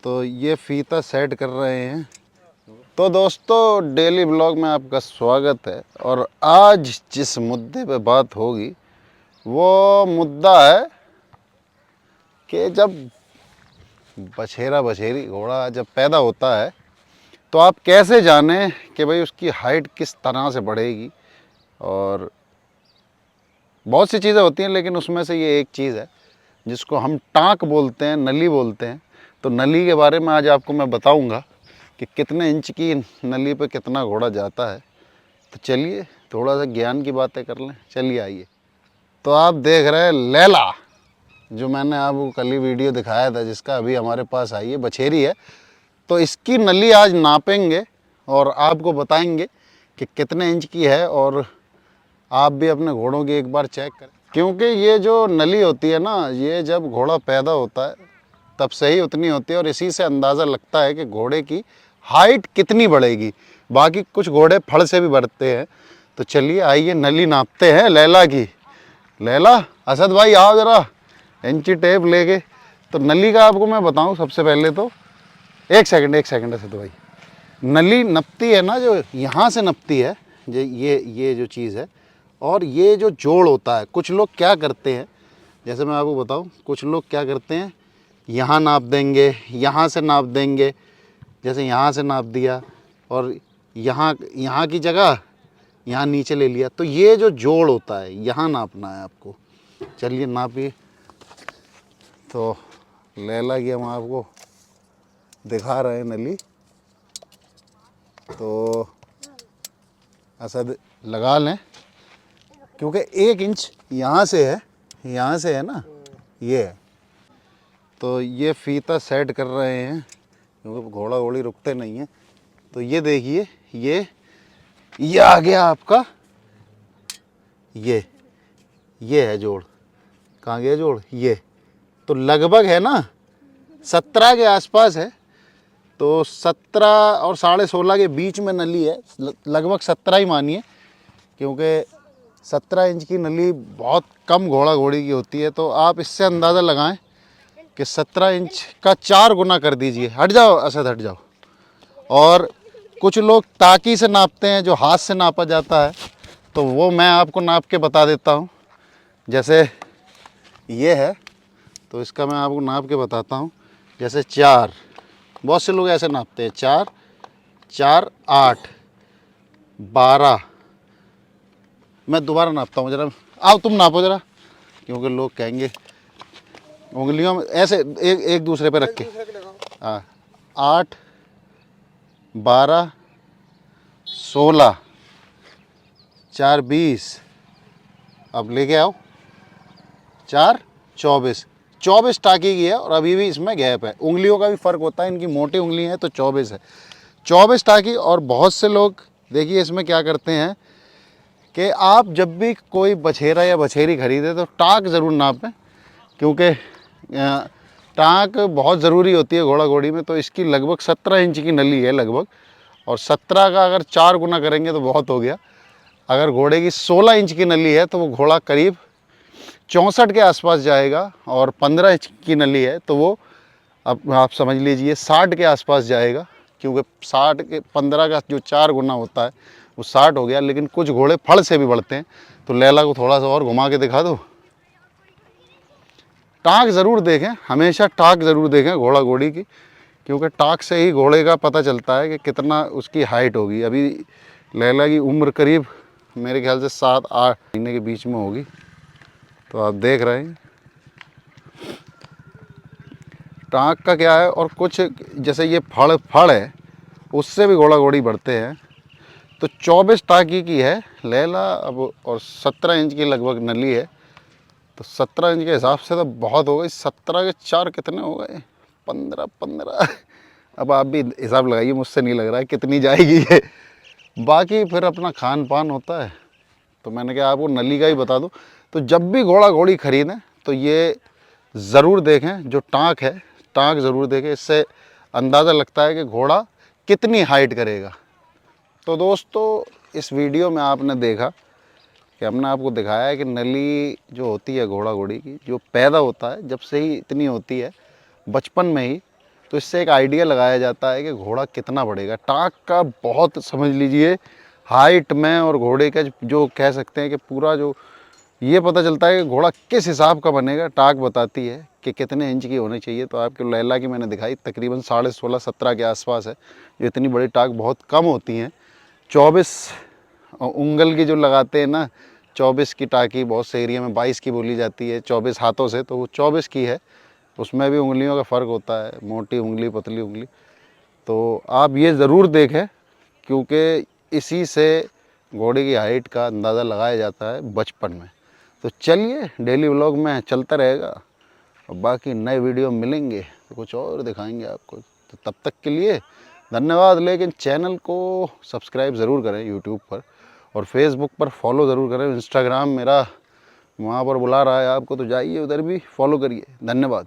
तो ये फीता सेट कर रहे हैं। तो दोस्तों डेली ब्लॉग में आपका स्वागत है। और आज जिस मुद्दे पे बात होगी वो मुद्दा है कि जब बछेरा बछेरी घोड़ा जब पैदा होता है तो आप कैसे जानें कि भाई उसकी हाइट किस तरह से बढ़ेगी। और बहुत सी चीज़ें होती हैं लेकिन उसमें से ये एक चीज़ है जिसको हम टाँक बोलते हैं, नली बोलते हैं। तो नली के बारे में आज आपको मैं बताऊंगा कि कितने इंच की नली पे कितना घोड़ा जाता है। तो चलिए थोड़ा सा ज्ञान की बातें कर लें। चलिए आइए। तो आप देख रहे हैं लैला, जो मैंने आपको कल ही वीडियो दिखाया था, जिसका अभी हमारे पास आई है, बछेरी है। तो इसकी नली आज नापेंगे और आपको बताएंगे कि कितने इंच की है। और आप भी अपने घोड़ों की एक बार चेक करें, क्योंकि ये जो नली होती है ना, ये जब घोड़ा पैदा होता है तब से ही उतनी होती है और इसी से अंदाज़ा लगता है कि घोड़े की हाइट कितनी बढ़ेगी। बाकी कुछ घोड़े फड़ से भी बढ़ते हैं। तो चलिए आइए नली नापते हैं लैला की। लैला, असद भाई आओ ज़रा इंची टेप लेके। तो नली का आपको मैं बताऊं सबसे पहले तो एक सेकंड असद भाई। नली नपती है ना, जो यहाँ से नपती है, ये जो चीज़ है। और ये जो जोड़ होता है, कुछ लोग क्या करते हैं, जैसे मैं आपको बताऊं, कुछ लोग क्या करते हैं, यहाँ नाप देंगे, यहाँ से नाप देंगे, जैसे यहाँ से नाप दिया और यहाँ की जगह यहाँ नीचे ले लिया। तो ये जो जोड़ होता है यहाँ नापना है आपको। चलिए नापिए। तो लैला की हम आपको दिखा रहे हैं नली। तो असद लगा लें, क्योंकि 1 इंच यहाँ से है ना, ये है। तो ये फीता सेट कर रहे हैं क्योंकि घोड़ा घोड़ी रुकते नहीं हैं। तो ये देखिए, ये आ गया आपका, ये है जोड़। कहाँ गया जोड़? ये तो लगभग है ना 17 के आसपास है। तो 17 और 16.5 के बीच में नली है, लगभग 17 ही मानिए, क्योंकि 17 इंच की नली बहुत कम घोड़ा घोड़ी की होती है। तो आप इससे अंदाज़ा लगाएं कि 17 इंच का 4 गुना कर दीजिए। हट जाओ असद, हट जाओ। और कुछ लोग ताकी से नापते हैं, जो हाथ से नापा जाता है। तो वो मैं आपको नाप के बता देता हूँ। जैसे ये है, तो इसका मैं आपको नाप के बताता हूँ। जैसे 4, बहुत से लोग ऐसे नापते हैं, 4 4 8 12। मैं दोबारा नापता हूँ, ज़रा आओ तुम नापो ज़रा, क्योंकि लोग कहेंगे उंगलियों में ऐसे एक दूसरे पे रख के। हाँ, 8 12 16 4 20। अब लेके आओ 4 24 टाकी की है। और अभी भी इसमें गैप है, उंगलियों का भी फ़र्क होता है, इनकी मोटी उंगली है तो 24 है, 24 टाकी। और बहुत से लोग देखिए इसमें क्या करते हैं कि आप जब भी कोई बछेरा या बछेरी खरीदे तो टाँक ज़रूर नापें, क्योंकि टाँक बहुत ज़रूरी होती है घोड़ा घोड़ी में। तो इसकी लगभग 17 इंच की नली है लगभग, और 17 का अगर 4 गुना करेंगे तो बहुत हो गया। अगर घोड़े की 16 इंच की नली है तो वो घोड़ा करीब 64 के आसपास जाएगा। और 15 इंच की नली है तो वो अब आप समझ लीजिए 60 के आसपास जाएगा, क्योंकि 60 के 15 का जो 4 गुना होता है वो 60 हो गया। लेकिन कुछ घोड़े फड़ से भी बढ़ते हैं। तो लैला को थोड़ा सा और घुमा के दिखा दो। टाँक ज़रूर देखें, हमेशा टाँक ज़रूर देखें घोड़ा घोड़ी की, क्योंकि टाँक से ही घोड़े का पता चलता है कि कितना उसकी हाइट होगी। अभी लैला की उम्र करीब मेरे ख्याल से 7-8 महीने के बीच में होगी। तो आप देख रहे हैं टाँक का क्या है। और कुछ जैसे ये फड़ है, उससे भी घोड़ा घोड़ी बढ़ते हैं। तो 24 टाँकी की है लैला अब, और 17 इंच की लगभग नली है। तो 17 इंच के हिसाब से तो बहुत हो गई। 17 के 4 कितने हो गए? 15। अब आप भी हिसाब लगाइए, मुझसे नहीं लग रहा है कितनी जाएगी ये। बाकी फिर अपना खान पान होता है। तो मैंने कहा आपको नली का ही बता दूं। तो जब भी घोड़ा घोड़ी खरीदें तो ये ज़रूर देखें, जो टाँक है टाँक ज़रूर देखें। इससे अंदाज़ा लगता है कि घोड़ा कितनी हाइट करेगा। तो दोस्तों इस वीडियो में आपने देखा कि हमने आपको दिखाया है कि नली जो होती है घोड़ा घोड़ी की, जो पैदा होता है जब से ही इतनी होती है, बचपन में ही। तो इससे एक आइडिया लगाया जाता है कि घोड़ा कितना बढ़ेगा। टाँग का बहुत समझ लीजिए हाइट में, और घोड़े का जो कह सकते हैं कि पूरा जो ये पता चलता है कि घोड़ा किस हिसाब का बनेगा। टाँग बताती है कि कितने इंच की होनी चाहिए। तो आपको लैला की मैंने दिखाई तकरीबन 16.5-17 के आसपास है। जो इतनी बड़ी टाँग बहुत कम होती हैं। 24 उंगल की जो लगाते हैं ना, 24 की टाँकी बहुत से एरिया में 22 की बोली जाती है 24 हाथों से, तो वो 24 की है। उसमें भी उंगलियों का फ़र्क होता है, मोटी उंगली पतली उंगली। तो आप ये ज़रूर देखें, क्योंकि इसी से घोड़े की हाइट का अंदाज़ा लगाया जाता है बचपन में। तो चलिए डेली व्लॉग में चलता रहेगा, और बाकी नए वीडियो मिलेंगे तो कुछ और दिखाएंगे आपको। तो तब तक के लिए धन्यवाद। लेकिन चैनल को सब्सक्राइब ज़रूर करें यूट्यूब पर, और फेसबुक पर फॉलो ज़रूर करें। इंस्टाग्राम मेरा वहाँ पर बुला रहा है आपको, तो जाइए उधर भी फॉलो करिए। धन्यवाद।